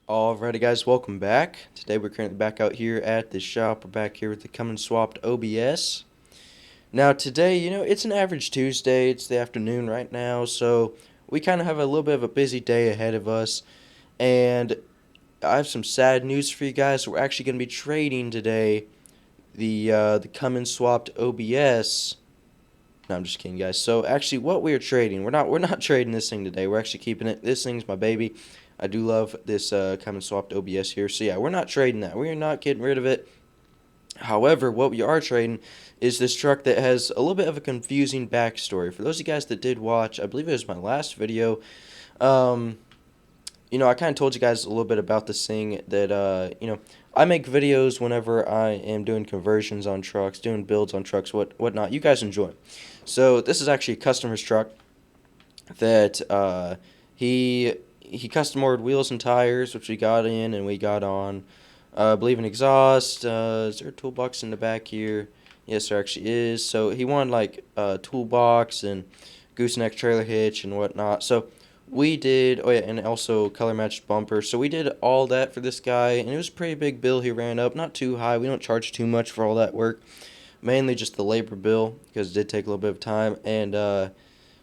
Alrighty guys, welcome back. Today we're currently back out here at the shop. We're back here with the CUMMINS swapped OBS. Now today, it's an average Tuesday. It's the afternoon right now, so we kind of have a little bit of a busy day ahead of us. And I have some sad news for you guys. We're actually going to be trading today the CUMMINS swapped OBS. No, I'm just kidding, guys. So actually, what we are trading, we're not trading this thing today. We're actually keeping it. This thing's my baby. I do love this CUMMINS swapped OBS here. So yeah, we're not trading that. We are not getting rid of it. However, what we are trading is this truck that has a little bit of a confusing backstory. For those of you guys that did watch, I believe it was my last video. I kind of told you guys a little bit about this thing that, I make videos whenever I am doing conversions on trucks, doing builds on trucks, whatnot. You guys enjoy. So this is actually a customer's truck that he custom ordered wheels and tires, which we got in and we got on. I believe an exhaust. Is there a toolbox in the back here? Yes, there actually is. So he wanted like a toolbox and gooseneck trailer hitch and whatnot. So we did, oh yeah, and also color matched bumper. So we did all that for this guy, and it was a pretty big bill he ran up. Not too high. We don't charge too much for all that work. Mainly just the labor bill, because it did take a little bit of time. And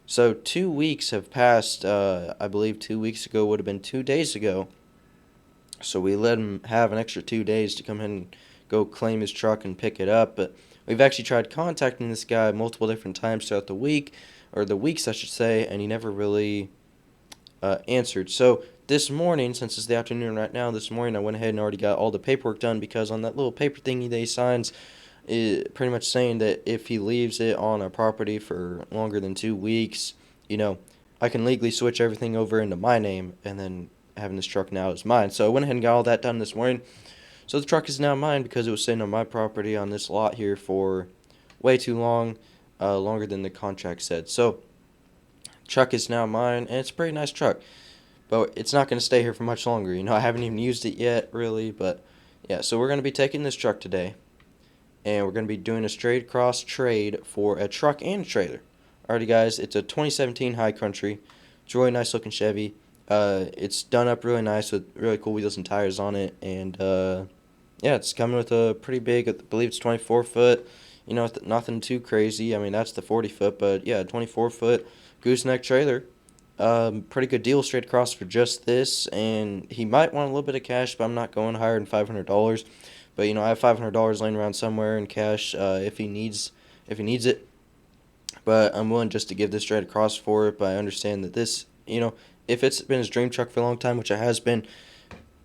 so 2 weeks have passed. I believe 2 weeks ago would have been 2 days ago. So we let him have an extra 2 days to come in and go claim his truck and pick it up. But we've actually tried contacting this guy multiple different times throughout the week, or the weeks I should say, and he never really answered. So this morning, since it's the afternoon right now, this morning I went ahead and already got all the paperwork done, because on that little paper thingy that he signs, it pretty much saying that if he leaves it on our property for longer than 2 weeks, I can legally switch everything over into my name, and then having this truck now is mine. So I went ahead and got all that done this morning. So the truck is now mine, because it was sitting on my property on this lot here for way too long, longer than the contract said. So truck is now mine, and it's a pretty nice truck, but it's not going to stay here for much longer. I haven't even used it yet really, but yeah. So we're going to be taking this truck today, and we're going to be doing a straight across trade for a truck and a trailer. Alrighty guys, it's a 2017 High Country. It's a really nice looking Chevy. It's done up really nice with really cool wheels and tires on it, and yeah, it's coming with a pretty big, I believe it's 24 foot, nothing too crazy. I mean, that's the 40 foot, but yeah, 24 foot gooseneck trailer. Pretty good deal straight across for just this, and he might want a little bit of cash, but I'm not going higher than $500. But I have $500 laying around somewhere in cash if he needs it. But I'm willing just to give this straight across for it. But I understand that this, if it's been his dream truck for a long time, which it has been,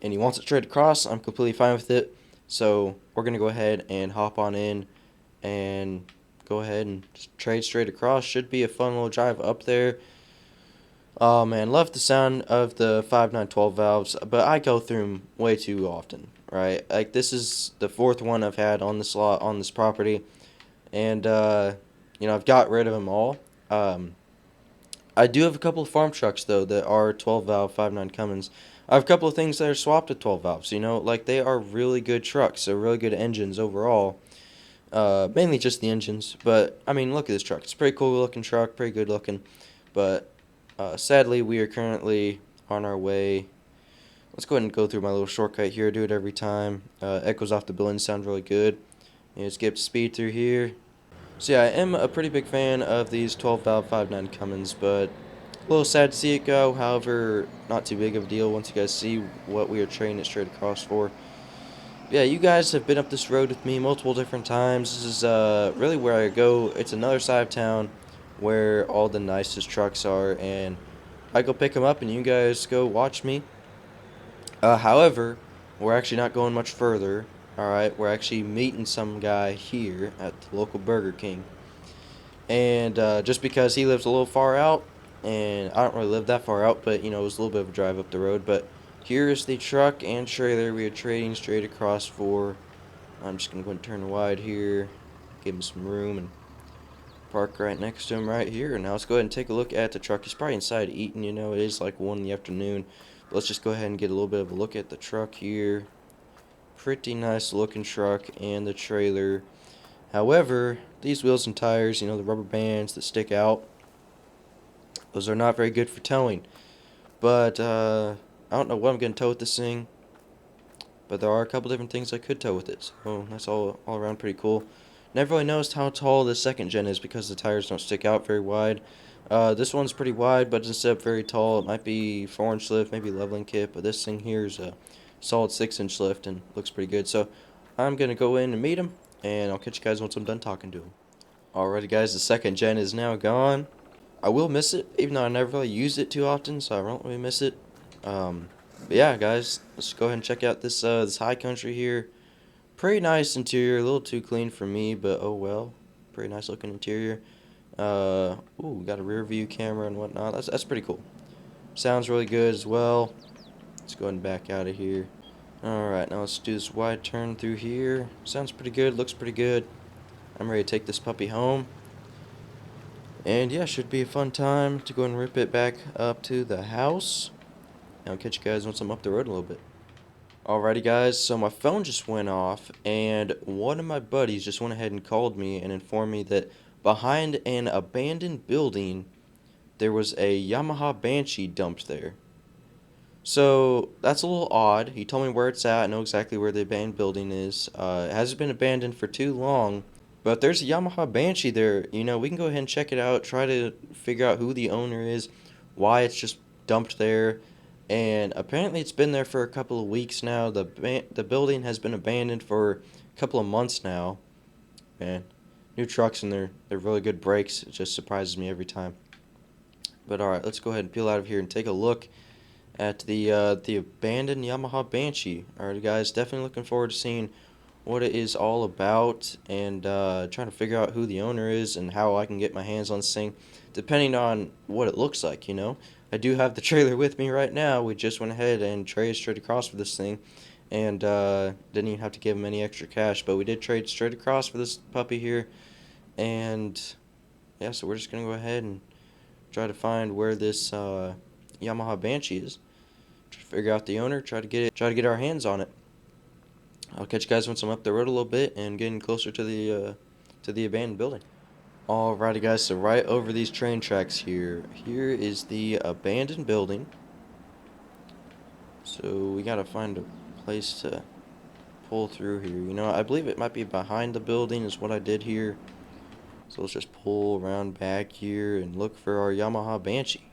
and he wants it straight across, I'm completely fine with it. So we're gonna go ahead and hop on in and go ahead and just trade straight across. Should be a fun little drive up there. Oh man, love the sound of the 5.912 valves, but I go through them way too often, right? Like, this is the fourth one I've had on this lot, on this property, and I've got rid of them all. I do have a couple of farm trucks though that are 12 valve 5.9 Cummins. I have a couple of things that are swapped to 12 valves. Like, they are really good trucks. They're really good engines overall. Mainly just the engines, but I mean, look at this truck. It's a pretty cool looking truck, pretty good looking, but sadly, we are currently on our way. Let's go ahead and go through my little shortcut here. Do it every time. Echoes off the building sound really good. Let's get up to speed through here. So yeah, I am a pretty big fan of these 12 valve 5.9 Cummins, but a little sad to see it go. However, not too big of a deal once you guys see what we are trading it straight across for. Yeah, you guys have been up this road with me multiple different times. This is really where I go. It's another side of town where all the nicest trucks are, and I go pick them up and you guys go watch me. However, we're actually not going much further. Alright, we're actually meeting some guy here at the local Burger King. And just because he lives a little far out, and I don't really live that far out, but it was a little bit of a drive up the road. But here is the truck and trailer we are trading straight across for. I'm just going to go and turn wide here, give him some room, and park right next to him right here. Now let's go ahead and take a look at the truck. He's probably inside eating, it is like 1 in the afternoon. But let's just go ahead and get a little bit of a look at the truck here. Pretty nice looking truck and the trailer. However, these wheels and tires, the rubber bands that stick out, those are not very good for towing. But I don't know what I'm going to tow with this thing, but there are a couple different things I could tow with it. So that's all around pretty cool. Never really noticed how tall the second gen is because the tires don't stick out very wide. This one's pretty wide, but instead of very tall, it might be 4-inch lift, maybe leveling kit, but this thing here is a solid 6-inch lift and looks pretty good. So I'm going to go in and meet him, and I'll catch you guys once I'm done talking to him. Alrighty guys, the second gen is now gone. I will miss it, even though I never really use it too often, so I won't really miss it. But yeah, guys, let's go ahead and check out this this high country here. Pretty nice interior, a little too clean for me, but oh well. Pretty nice looking interior. Ooh, got a rear view camera and whatnot. That's pretty cool. Sounds really good as well. Let's go ahead and back out of here. Alright, now let's do this wide turn through here. Sounds pretty good, looks pretty good. I'm ready to take this puppy home. And yeah, should be a fun time to go and rip it back up to the house. And I'll catch you guys once I'm up the road a little bit. Alrighty guys, so my phone just went off, and one of my buddies just went ahead and called me and informed me that behind an abandoned building, there was a Yamaha Banshee dumped there. So, that's a little odd. He told me where it's at. I know exactly where the abandoned building is. It hasn't been abandoned for too long, but there's a Yamaha Banshee there. You know, we can go ahead and check it out, try to figure out who the owner is, why it's just dumped there. And apparently it's been there for a couple of weeks now. The building has been abandoned for a couple of months now. Man, new trucks and they're really good brakes. It just surprises me every time. But alright, let's go ahead and peel out of here and take a look at the abandoned Yamaha Banshee. Alright guys, definitely looking forward to seeing what it is all about, and trying to figure out who the owner is and how I can get my hands on this thing, depending on what it looks like, you know. I do have the trailer with me right now. We just went ahead and traded straight across for this thing, and didn't even have to give him any extra cash, but we did trade straight across for this puppy here. And yeah, so we're just gonna go ahead and try to find where this Yamaha Banshee is, try to figure out the owner, try to get our hands on it. I'll catch you guys once I'm up the road a little bit and getting closer to the abandoned building. Alrighty guys, so right over these train tracks here is the abandoned building. So we gotta find a place to pull through here. You know, I believe it might be behind the building is what I did here. So let's just pull around back here and look for our Yamaha Banshee.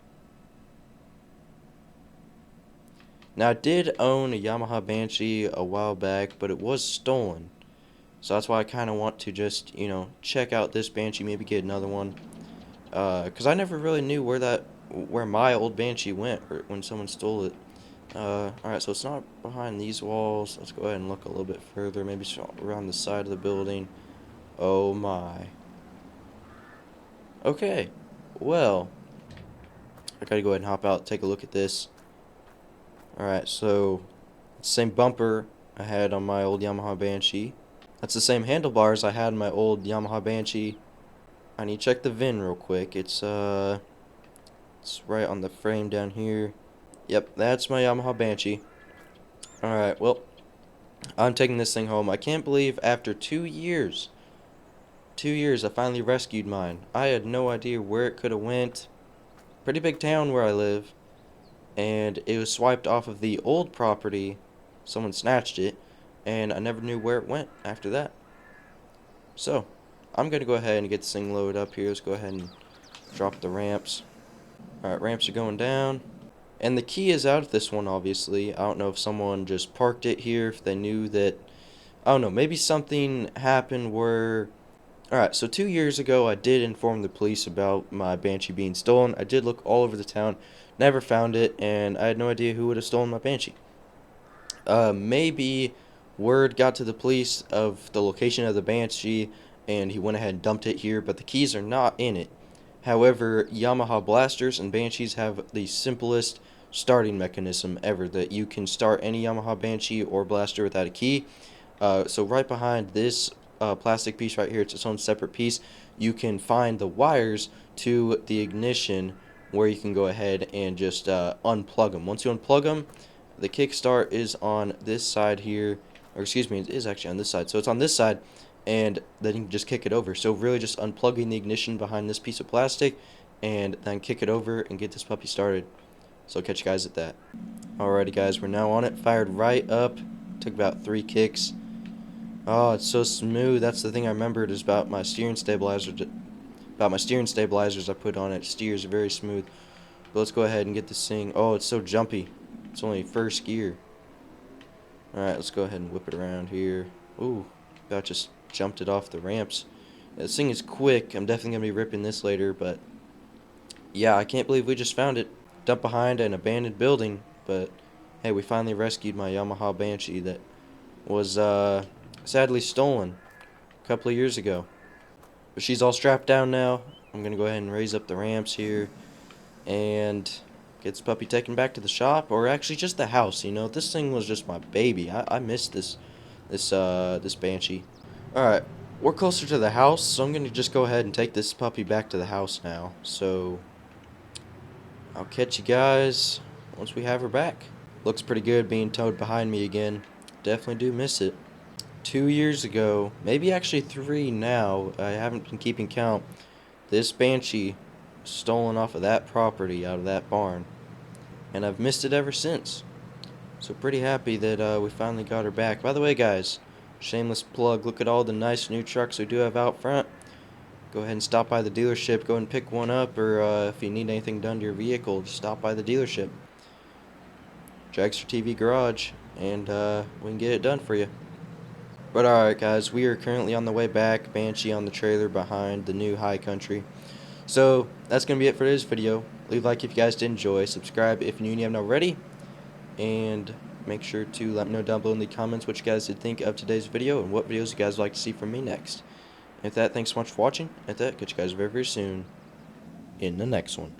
Now, I did own a Yamaha Banshee a while back, but it was stolen. So that's why I kind of want to just, you know, check out this Banshee, maybe get another one. Because I never really knew where my old Banshee went or when someone stole it. Alright, so it's not behind these walls. Let's go ahead and look a little bit further, maybe around the side of the building. Oh my. Okay, well, I gotta go ahead and hop out, take a look at this. Alright, so it's the same bumper I had on my old Yamaha Banshee. That's the same handlebars I had in my old Yamaha Banshee. I need to check the VIN real quick. It's right on the frame down here. Yep, that's my Yamaha Banshee. Alright, well, I'm taking this thing home. I can't believe after 2 years, I finally rescued mine. I had no idea where it could have went. Pretty big town where I live. And it was swiped off of the old property. Someone snatched it, and I never knew where it went after that. So, I'm going to go ahead and get this thing loaded up here. Let's go ahead and drop the ramps. Alright, ramps are going down. And the key is out of this one, obviously. I don't know if someone just parked it here, if they knew that... I don't know, maybe something happened where... Alright, so 2 years ago, I did inform the police about my Banshee being stolen. I did look all over the town, never found it, and I had no idea who would have stolen my Banshee. Maybe word got to the police of the location of the Banshee, and he went ahead and dumped it here, but the keys are not in it. However, Yamaha blasters and Banshees have the simplest starting mechanism ever, that you can start any Yamaha Banshee or blaster without a key. So right behind this plastic piece right here, it's its own separate piece, you can find the wires to the ignition where you can go ahead and just unplug them. Once you unplug them, the kickstart is on this side here, or excuse me, it is actually on this side. So it's on this side, and then you can just kick it over. So really just unplugging the ignition behind this piece of plastic, and then kick it over and get this puppy started. So I'll catch you guys at that. Alrighty guys, we're now on it. Fired right up. Took about 3 kicks. Oh, it's so smooth. That's the thing I remembered is about my steering stabilizer. About my steering stabilizers I put on it. It steers very smooth. But let's go ahead and get this thing. Oh, it's so jumpy. It's only first gear. Alright, let's go ahead and whip it around here. Ooh, about just jumped it off the ramps. Yeah, this thing is quick. I'm definitely going to be ripping this later, but yeah, I can't believe we just found it. Dumped behind an abandoned building, but hey, we finally rescued my Yamaha Banshee that was sadly stolen a couple of years ago. But she's all strapped down now. I'm going to go ahead and raise up the ramps here and get this puppy taken back to the shop, or actually just the house. You know, this thing was just my baby. I missed this Banshee. Alright, we're closer to the house, so I'm going to just go ahead and take this puppy back to the house now. So I'll catch you guys once we have her back. Looks pretty good being towed behind me again. Definitely do miss it. 2 years ago, maybe actually 3 now, I haven't been keeping count, this Banshee was stolen off of that property, out of that barn, and I've missed it ever since. So pretty happy that we finally got her back. By the way guys, shameless plug, look at all the nice new trucks we do have out front. Go ahead and stop by the dealership, go and pick one up, or if you need anything done to your vehicle, just stop by the dealership. DragsterTV Garage, and we can get it done for you. But alright guys, we are currently on the way back, Banshee on the trailer behind the new high country. So that's going to be it for this video. Leave a like if you guys did enjoy, subscribe if you haven't already, and make sure to let me know down below in the comments what you guys did think of today's video and what videos you guys would like to see from me next. With that, thanks so much for watching. At that, catch you guys very, very soon in the next one.